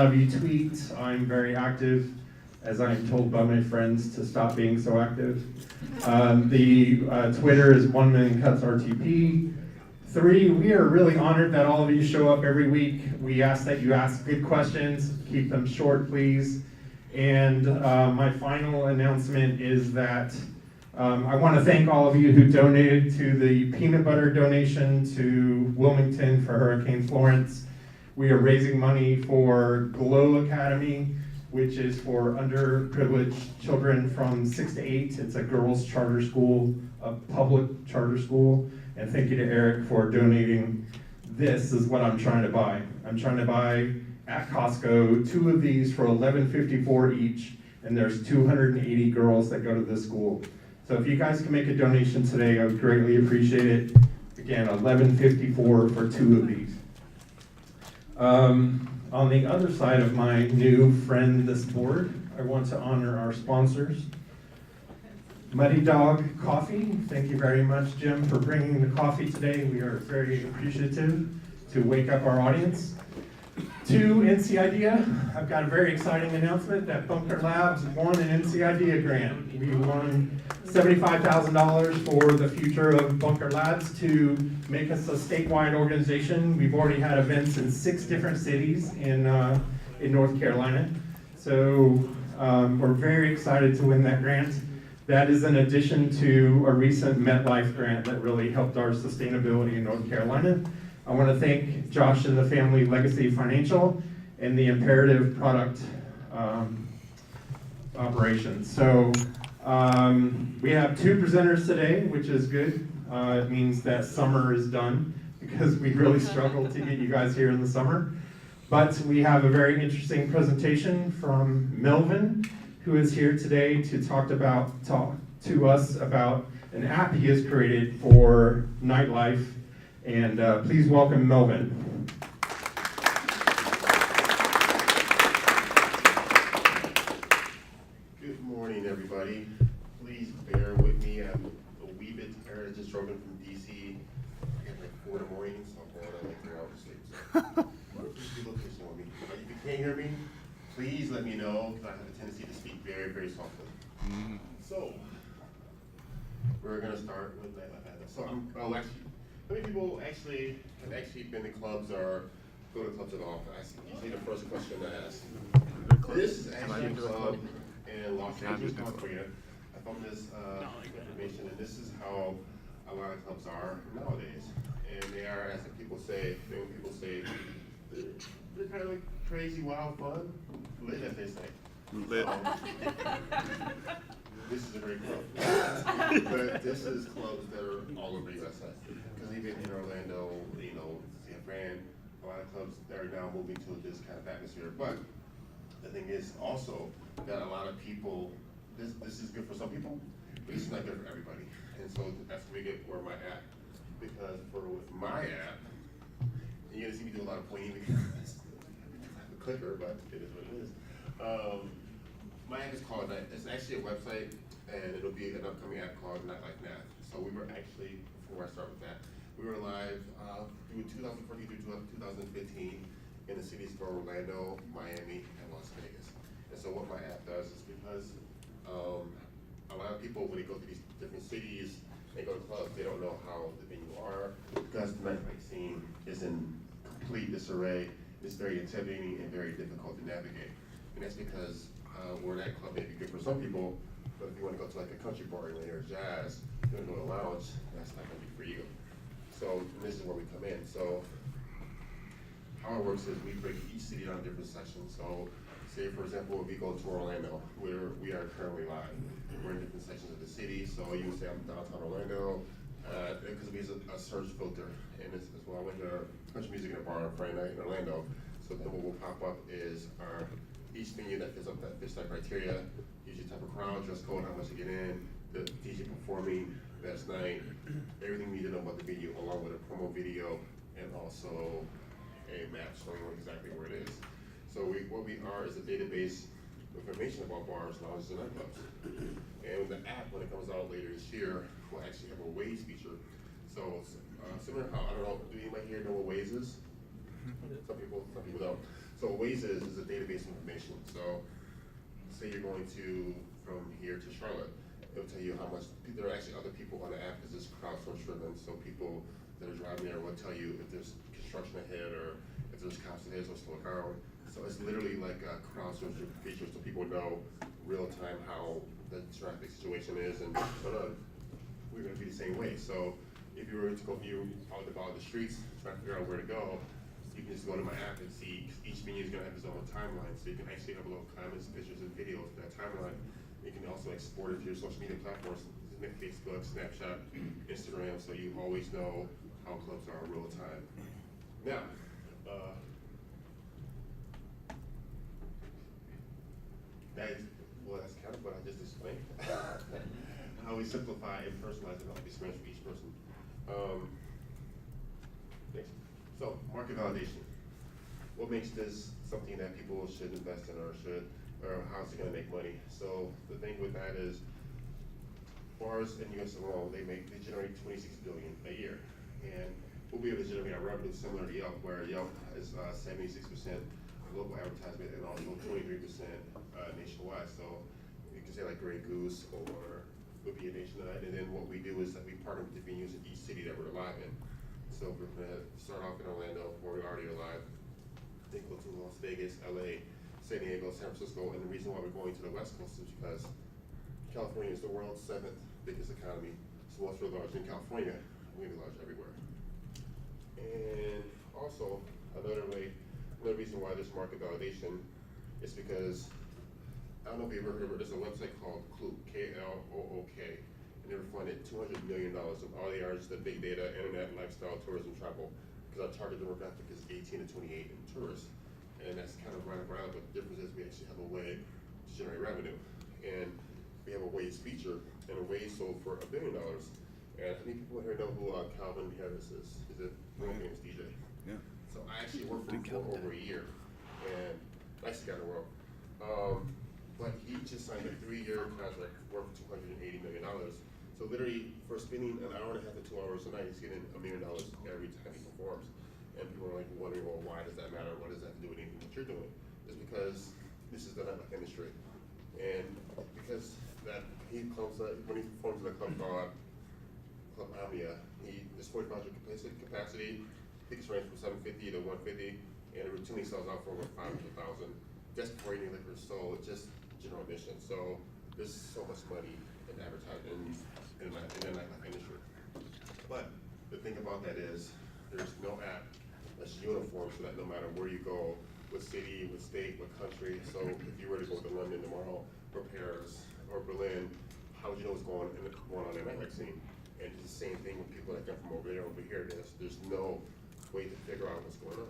Of you tweet. I'm very active, as I am told by my friends to stop being so active. The Twitter is 1 million cuts RTP. 3, we are really honored that all of you show up every week. We ask that you ask good questions, keep them short, please. And my final announcement is that I want to thank all of you who donated to the peanut butter donation to Wilmington for Hurricane Florence. We are raising money for Glow Academy, which is for underprivileged children from 6 to 8. It's a girls' charter school, a public charter school. And thank you to Eric for donating. This is what I'm trying to buy. I'm trying to buy at Costco 2 of these for $11.54 each, and there's 280 girls that go to this school. So if you guys can make a donation today, I would greatly appreciate it. Again, $11.54 for 2 of these. On the other side of my new friend, this board, I want to honor our sponsors. Muddy Dog Coffee, thank you very much, Jim, for bringing the coffee today. We are very appreciative to wake up our audience. 2, NC Idea. I've got a very exciting announcement that Bunker Labs won an NC Idea grant. We won $75,000 for the future of Bunker Labs to make us a statewide organization. We've already had events in 6 different cities in North Carolina. So we're very excited to win that grant. That is in addition to a recent NiteLife grant that really helped our sustainability in North Carolina. I want to thank Josh and the family Legacy Financial and the Imperative Product Operations. So we have 2 presenters today, which is good. It means that summer is done because we really struggled to get you guys here in the summer. But we have a very interesting presentation from Melvin, who is here today to talk to us about an app he has created for NiteLife. And please welcome Melvin. Good morning, everybody. Please bear with me. I'm a wee bit tired. I just drove in from DC. I got like 4 in the morning, so I'm going to like 3 hours of sleep. So please look this on me. If you can't hear me, please let me know, because I have a tendency to speak very, very softly. So we're going to start with NiteLifeNav. So how many people actually have been to clubs or go to clubs at all? That's usually the first question I ask. This is actually a club in Los Angeles, California. I found this information, and this is how a lot of clubs are nowadays. And they are, as people say, they're kind of like crazy, wild fun, lit, as they say. Lit. This is a great club. But this is clubs that are all over the USA. Because even in Orlando, San Fran, a lot of clubs are now moving to this kind of atmosphere. But the thing is also that a lot of people, this is good for some people, but it's not good for everybody. And so that's where we get where my app. Because with my app, and you're gonna see me do a lot of pointing because I have a clicker, but it is what it is. My app is called it's actually a website, and it'll be an upcoming app called NiteLifeNav. So we were actually, before I start with that, we were live through 2014 through 2015 in the cities of Orlando, Miami, and Las Vegas. And so what my app does is because a lot of people, when they go to these different cities, they go to clubs, they don't know how the venue are, because the nightlife scene is in complete disarray. It's very intimidating and very difficult to navigate. And that's because where that club may be good for some people, but if you want to go to like a country bar or jazz, you want to go to a lounge, that's not going to be for you. So this is where we come in. So how it works is we break each city down different sections. So say, for example, if we go to Orlando, where we are currently live, we're in different sections of the city. So you would say I'm downtown Orlando, because we use a search filter. And this is why I went to country music in a bar on Friday night in Orlando. So then what will pop up is each venue that fits that criteria, usually type of crowd, dress code, how much to get in, the DJ performing that night, everything we need to know about the venue, along with a promo video and also a map showing exactly where it is. So what we are is a database of information about bars, lounges, and nightclubs. And the app, when it comes out later this year, will actually have a Waze feature. So similar how, I don't know, do anybody here know what Waze is? Some people don't. So Waze is a database information. So say you're going from here to Charlotte, it'll tell you how much, there are actually other people on the app because it's crowdsourced driven. So people that are driving there will tell you if there's construction ahead or if there's cops ahead, so slow down. So it's literally like a crowdsourced feature so people know real time how the traffic situation is, and we're gonna be the same way. So if you were to go view out about the streets, trying to figure out where to go, you can just go to my app and see each venue is gonna have its own timeline. So you can actually have a little comments, pictures, and videos of that timeline. You can also export it to your social media platforms, Facebook, Snapchat, Instagram, so you always know how clubs are in real time. Now, that's kind of what I just explained. How we simplify and personalize the experience for each person. Next. So, market validation. What makes this something that people should invest in or how's it gonna make money? So the thing with that is, bars in US alone, they generate $26 billion a year. And we'll be able to generate our revenue similar to Yelp, where Yelp is 76% local advertisement and also 23% nationwide. So you can say like Grey Goose or would be a nationwide. And then what we do is that we partner with the venues in each city that we're live in. So we're gonna start off in Orlando, where we already are live. Then go to Las Vegas, LA, San Diego, San Francisco. And the reason why we're going to the West Coast is because California is the world's 7th biggest economy. So once we're large in California, we're gonna be large everywhere. And also, another reason why there's market validation is because, I don't know if you've ever heard of it, there's a website called Klook, K-L-O-O-K, and they were funded $200 million of all the artists, the big data, internet, lifestyle, tourism, travel, because our target demographic is 18 to 28 and tourists. And that's kind of right around, but the difference is we actually have a way to generate revenue. And we have a Waze feature, and a Waze sold for $1 billion. And how many people here know who Calvin Harris is? He's a world famous DJ. Yeah. So I actually worked for him for over a year, and nicest guy in the world. But he just signed a 3-year contract worth $280 million. So literally, for spending an hour and a half to 2 hours a night, he's getting $1 million every time he performs. And people are like wondering, well, why does that matter? What does that have to do with anything that you're doing? It's because this is the nightlife industry. And because that he comes when he performs in a club called Club Amia, there's 4,500 capacity. Tickets range from $750 to $150, and it routinely sells out for over $500,000. Just before any liquor is sold, just general admission. So there's so much money in advertising in the nightlife industry. But the thing about that is, there's no app that's uniform, so that no matter where you go, what city, what state, what country. So if you were to go to London tomorrow, or Paris, or Berlin, how would you know what's going on in the nightlife scene? And it's the same thing with people that come from over there, over here. There's no way to figure out what's going on.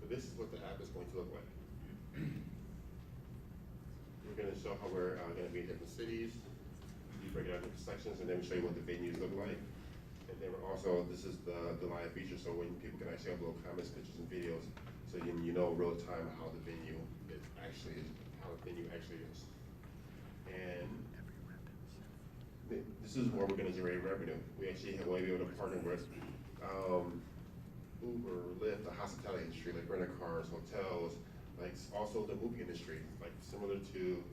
So this is what the app is going to look like. We're going to show how we're going to be in different cities. We break it out into sections, and then we show you what the venues look like. And then we're also, this is the live feature, so when people can actually upload comments, pictures, and videos, so you know real time how the venue actually is. And this is where we're going to generate revenue. We actually will be able to partner with Uber, Lyft, the hospitality industry, like rental cars, hotels, like also the movie industry, like similar to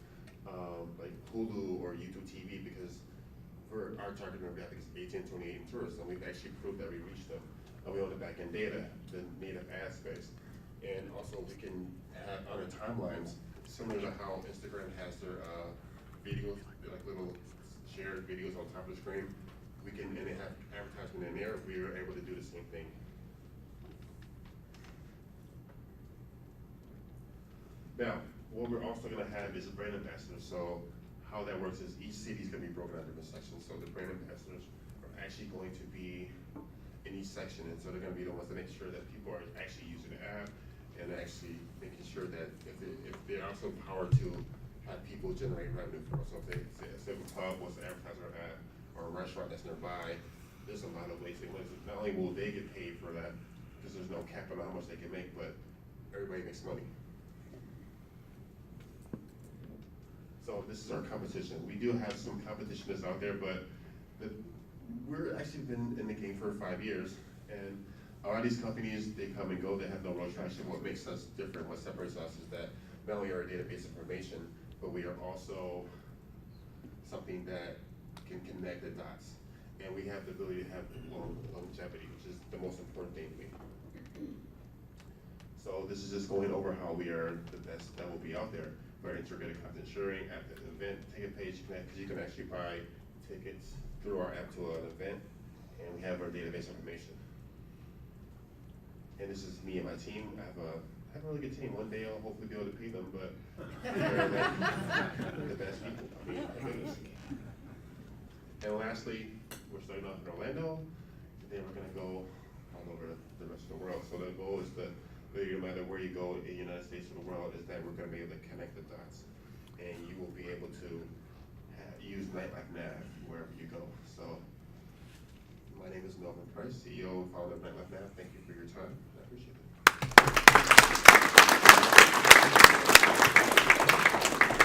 like Hulu or YouTube TV, because for our target demographic is 18 to 28 tourists, and we've actually proved that we reach them. And we own the back end data, the native ad space. And also we can have other timelines, similar to how Instagram has their videos, like little shared videos on top of the screen. We can, and they have advertisement in there, we are able to do the same thing. Now, what we're also gonna have is a brand ambassador. So how that works is each city is gonna be broken out into different sections. So the brand ambassadors are actually going to be in each section, and so they're gonna be the ones that make sure that people are actually using the app, and actually making sure that if they're also empowered to have people generate revenue for us. So if a club wants to advertise our app, or a restaurant that's nearby, there's a lot of ways they win. Not only will they get paid for that, because there's no cap on how much they can make, but everybody makes money. So this is our competition. We do have some competition that's out there, but we're actually been in the game for 5 years, and a lot of these companies, they come and go, they have no real traction. What makes us different, what separates us is that not only are our database information, but we are also something that can connect the dots. And we have the ability to have longevity, which is the most important thing to me. So this is just going over how we are the best that will be out there. We're integrated content sharing at the event, ticket page, because you can actually buy tickets through our app to an event, and we have our database information. And this is me and my team. I have a really good team. One day I'll hopefully be able to pay them, but they're the best people. I mean, my goodness. And lastly, we're starting off in Orlando, and then we're gonna go all over the rest of the world. So the goal is that no matter where you go in the United States or the world, is that we're gonna be able to connect the dots, and you will be able to use NiteLifeNav wherever you go. So my name is Melvin Price, CEO and founder of NiteLifeNav. Thank you for your time. I appreciate it.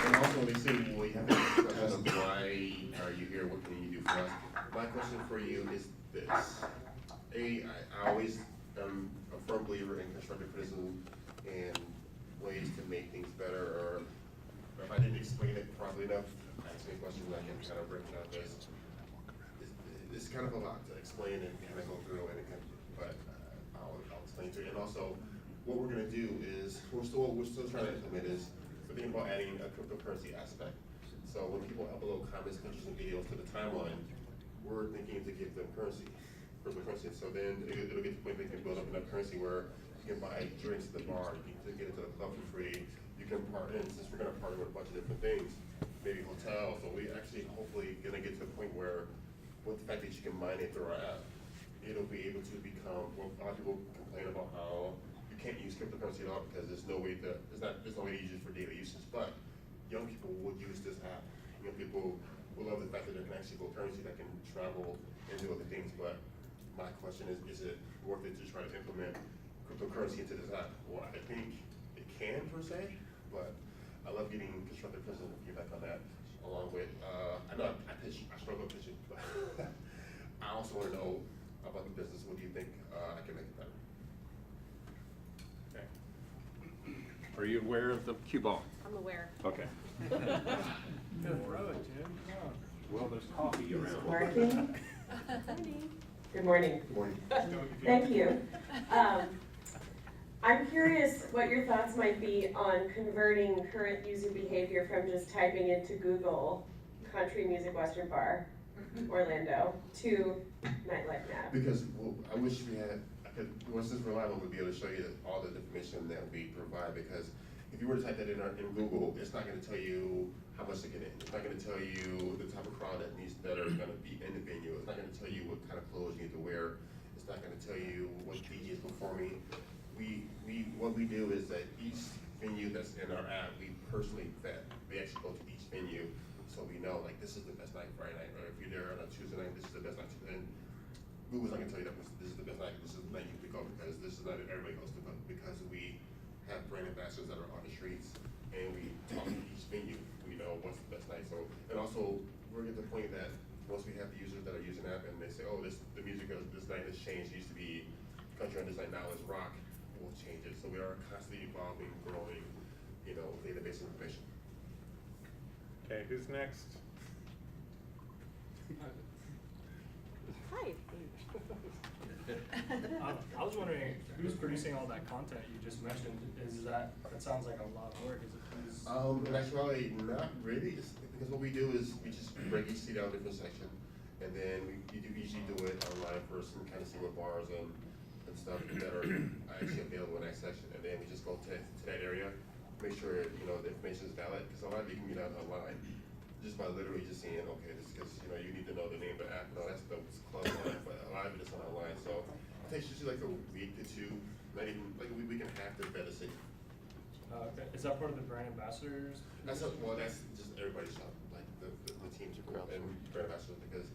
And also, they say, well, you have a question of why are you here? What can you do for us? My question for you is this. I always am a firm believer in constructive criticism and ways to make things better, or if I didn't explain it properly enough, ask me a question and I can kind of break it out. It's kind of a lot to explain and kind of go through, but I'll explain to you. And also, what we're going to do is we're still trying to implement is we're thinking about adding a cryptocurrency aspect. So when people upload comments, pictures, and videos to the timeline, we're thinking to give them cryptocurrency. So then it'll get to the point they can build up enough currency where you can buy drinks at the bar, you can get into the club for free. You can partner, and since we're going to partner with a bunch of different things, maybe hotels. So we actually hopefully going to get to the point where, with the fact that you can mine it through our app, it'll be able to become. Well, a lot of people complain about how you can't use cryptocurrency at all because there's no way to use it for daily usage. But young people would use this app. Young people will love the fact that there can actually go currency that can travel and do other things. But my question is it worth it to try to implement cryptocurrency into this app? Well, I think it can per se, but I love getting constructive criticism feedback on that. Along with, I know I struggle pitching, but I also want to know about the business. What do you think I can make it better? Okay. Are you aware of the cue ball? I'm aware. Okay. Throw it, Jim. Well, there's coffee around. Working. Good morning. Good morning. Thank you. I'm curious what your thoughts might be on converting current user behavior from just typing into Google country music Western bar, Orlando, to NiteLifeNav. Because I wish once it's reliable, we'd be able to show you all the information that we provide. Because if you were to type that in Google, it's not going to tell you how much to get in. It's not going to tell you the type of crowd that are going to be in the venue. It's not going to tell you what kind of clothes you need to wear. It's not going to tell you what DJ is performing. What we do is that each venue that's in our app, we personally vet. We actually go to each venue, so we know like this is the best night Friday night, or if you're there on a Tuesday night, this is the best night. And Google's not gonna tell you that this is the best night. This is the night you have to go because this is not everybody goes to, but because we have brand ambassadors that are on the streets and we talk to each venue, we know what's the best night. So and also we're at the point that once we have the users that are using the app and they say, oh, the music of this night has changed. It used to be country on this night, now it's rock. We'll change it. So we are constantly evolving, growing, database information. Okay, who's next? Hi. I was wondering who's producing all that content you just mentioned. That sounds like a lot of work. Is it who's? In actuality, not really. It's because what we do is we just break each seat out a different section, and then we usually do it online first and kind of see what bars and stuff that are actually available in that section, and then we just go to that area, make sure the information is valid, because a lot of you can get out online just by literally just seeing, okay, this because you need to know the name of the app. No, that's the club line, but a lot of it is online. So it takes usually like a week to two, not even like a week and a half to vet a city. Okay. Is that part of the brand ambassadors? That's just everybody's job, like the team to go and brand ambassadors, because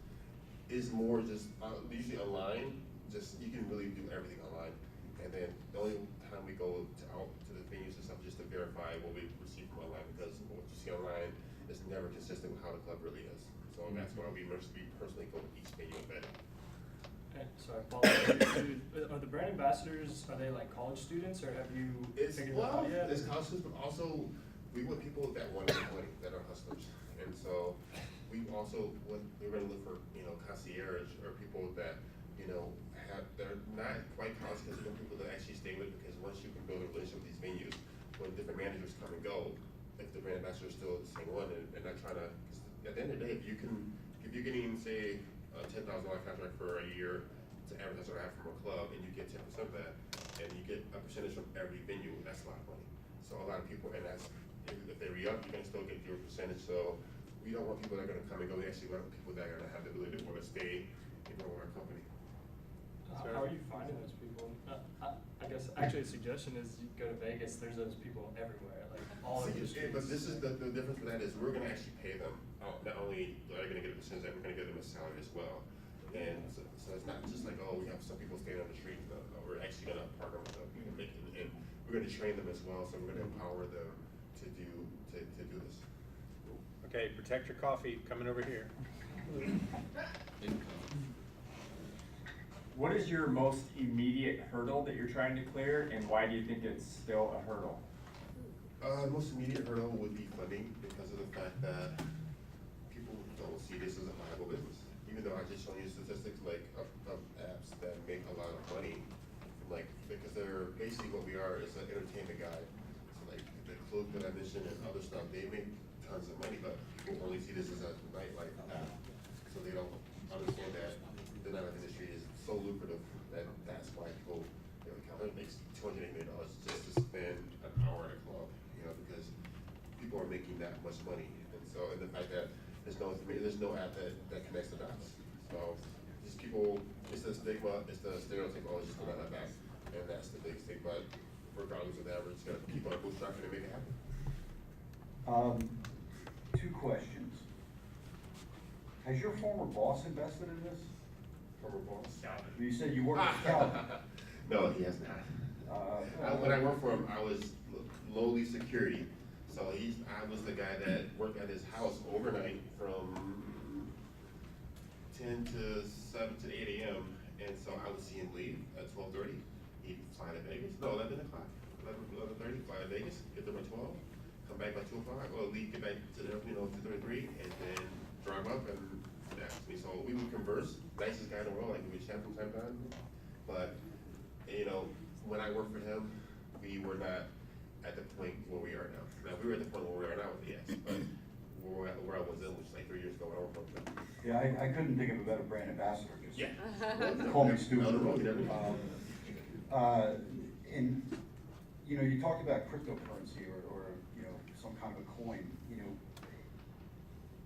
it's more just usually online. Just you can really do everything online, and then the only time we go out to the venues and stuff just to verify what we receive from online, because what you see online is never consistent with how the club really is. So that's why we personally go to each venue and vet it. Okay, so I apologize. Are the brand ambassadors, are they like college students, or have you It's, figured that well, out yet? it's houses, but also, we want people that want to make money, that are hustlers. And so, we're gonna look for, concierge, or people that, they're not quite college, because we want people that actually stay with, because once you can build a relationship with these venues, when different managers come and go, if the brand ambassador is still the same one, and not trying to, 'cause at the end of the day, if you're getting, say, a $10,000 contract for a year to advertise or have from a club, and you get 10% of that, and you get a percentage from every venue, that's a lot of money. So a lot of people, and that's, if they re-up, you're gonna still get your percentage, so we don't want people that are gonna come and go, we actually want people that are gonna have the ability to want to stay and grow our company. How are you finding those people? I guess, actually, a suggestion is you go to Vegas, there's those people everywhere, like all over the streets. But this is the difference with that is we're gonna actually pay them, not only are they gonna get a percentage, we're gonna give them a salary as well. And so it's not just like, oh, we have some people standing on the street, no, we're actually gonna partner with them, and we're gonna train them as well, so we're gonna empower them to do this. Okay, protect your coffee, coming over here. What is your most immediate hurdle that you're trying to clear, and why do you think it's still a hurdle? Most immediate hurdle would be funding, because of the fact that people don't see this as a viable business. Even though I just shown you statistics like of apps that make a lot of money, because they're basically what we are is an entertainment guide. So like the club that I mentioned and other stuff, they make tons of money, but people only see this as a nightlife app. So they don't understand that the nightlife industry is so lucrative that that's why people, Calvin makes $280 million just to spend an hour at a club, because people are making that much money. And the fact that there's no app that connects the dots. So just people, it's the stigma, it's the stereotype, oh, it's just another app. And that's the big thing, but regardless of that, we're just gonna keep on bootstrapping and make it happen. 2 questions. Has your former boss invested in this? Former boss. You said you worked with Calvin. No, he has not. When I worked for him, I was lowly security. So I was the guy that worked at his house overnight from 10 to 7 to 8 a.m. And so I would see him leave at 12:30. He'd fly to Vegas. No, 11 o'clock. 11:30, fly to Vegas, get there by 12, come back by 2 o'clock, or leave, get back to the airport, 2:33, and then drive up and ask me. So we would converse. Nicest guy in the world, like we would chat from time to time. But, when I worked for him, we were not at the point where we are now. Now, if we were at the point where we are now, yes, but where I was in, which is like 3 years ago, when I worked for him. Yeah, I couldn't think of a better brand ambassador. Just Yeah. Call me stupid. No, never. And, you talked about cryptocurrency or some kind of a coin,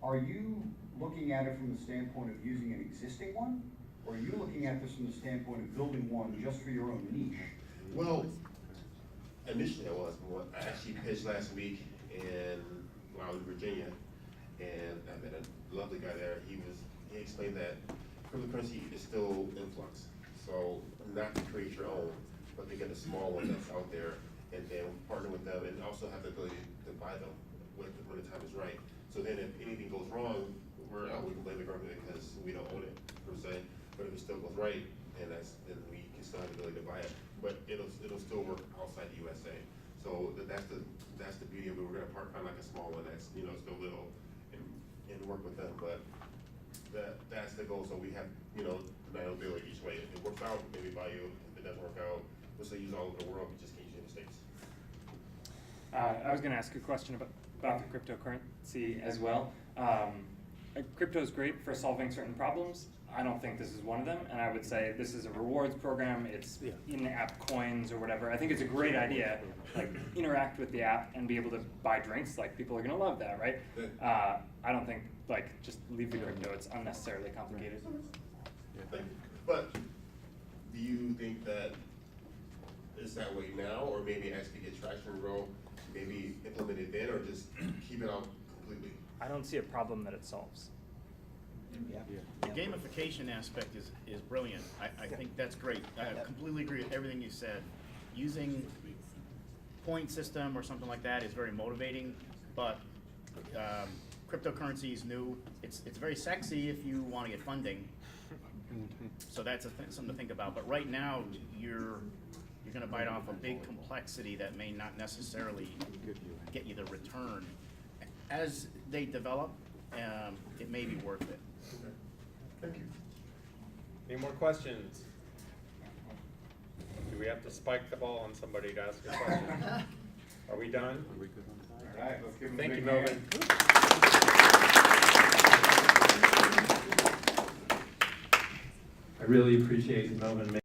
Are you looking at it from the standpoint of using an existing one? Or are you looking at this from the standpoint of building one just for your own niche? Well, initially I was. I actually pitched last week when I was in Virginia, and I met a lovely guy there. He explained that cryptocurrency is still in flux. So not to create your own, but to get a small one that's out there, and then partner with them, and also have the ability to buy them when the time is right. So then if anything goes wrong, we can blame the government because we don't own it per se. But if it still goes right, then we can still have the ability to buy it. But it'll still work outside the USA. So that's the beauty of it. We're gonna find like a small one that's still little, and work with them. But that's the goal. So we have the ability each way. If it works out, maybe buy you. If it doesn't work out, we'll still use all over the world. We just can't use it in the States. I was going to ask a question about the cryptocurrency as well. Crypto is great for solving certain problems. I don't think this is one of them, and I would say this is a rewards program. It's in-app coins or whatever. I think it's a great idea. Like, interact with the app and be able to buy drinks. Like, people are going to love that, right? I don't think, just leave the crypto. It's unnecessarily complicated. But do you think that it's that way now, or maybe as we get traction and grow, maybe implement it then, or just keep it out completely? I don't see a problem that it solves. The gamification aspect is brilliant. I think that's great. I completely agree with everything you said. Using point system or something like that is very motivating, but cryptocurrency is new. It's very sexy if you want to get funding. So that's something to think about. But right now, you're going to bite off a big complexity that may not necessarily get you the return. As they develop, it may be worth it. Thank you. Any more questions? Do we have to spike the ball on somebody to ask a question? Are we done? All right, let's give them a Thank big you, hand. Melvin. I really appreciate Melvin